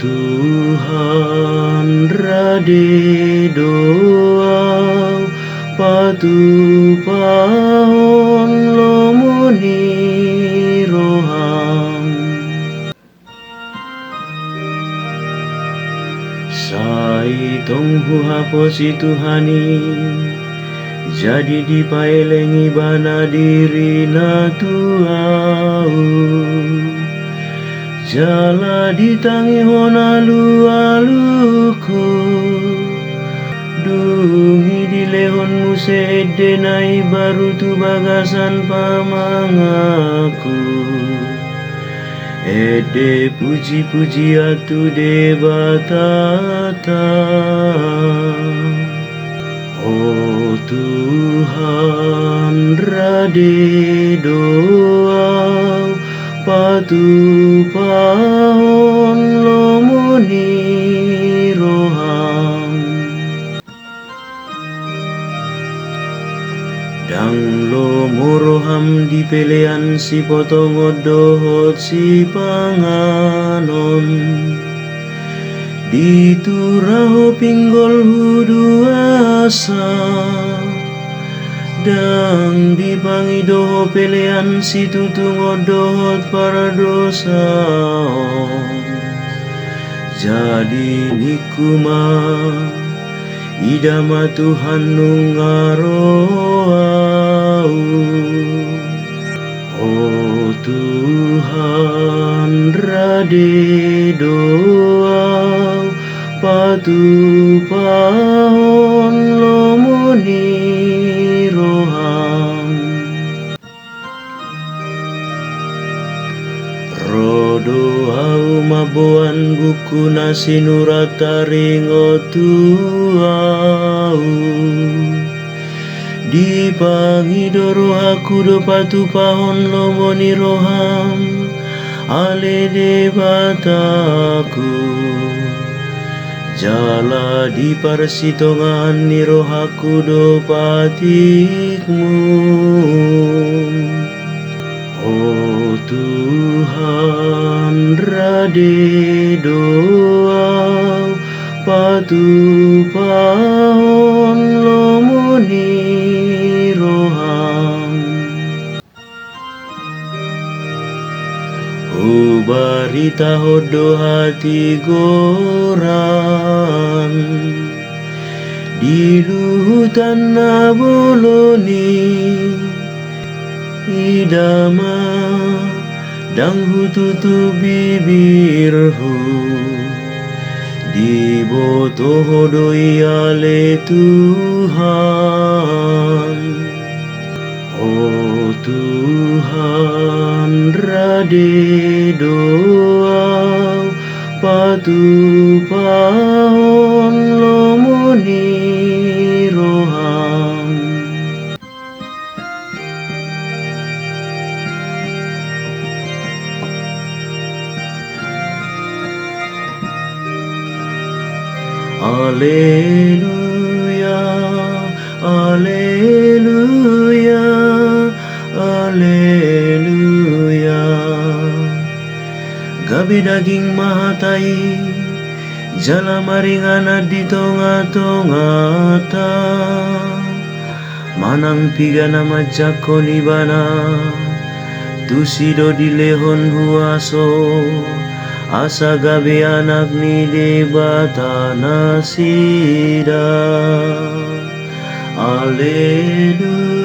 Tuhan rade doa patu pahon lomoni roham sai tonghu haposi Tuhani jadi dipailengi bana diri na tuau jala ditangi hona aluku dungi di lehon muse denai baru tu bagasan pamangaku ede puji-puji atu de batata oh Tuhan rade doa patu pahon lomoni roham dang lomo roham di pelean si potong dohot si panganon di turaho pinggol hudu asa dang dipangi doho pelean si tutungo dohot para dosa jadi nikuma idama Tuhan nungaroau oh Tuhan rade doa patu pahon lomoni roham rodo au maboan buku nasi nurataringo tuau dipangidoro aku do patu pahon lomoni roham ale de bataku jala di parsitongan ni rohaku do patikmu oh Tuhan rade doa patu pahon lomoni roham barita hodo hati goran di luhutan naboloni idama dang hututu bibirhu di boto hodo iale Tuhan oh Tuhan rade doa patu pahon lomoni roham Alleluia, Alleluia, Alleluia. Gabe daging mahatai, jala maringana di tonga-tongata. Manang pigana majakoni bana, tusido di lehon huaso. Asa gabe anak ni debata nasida Alleluia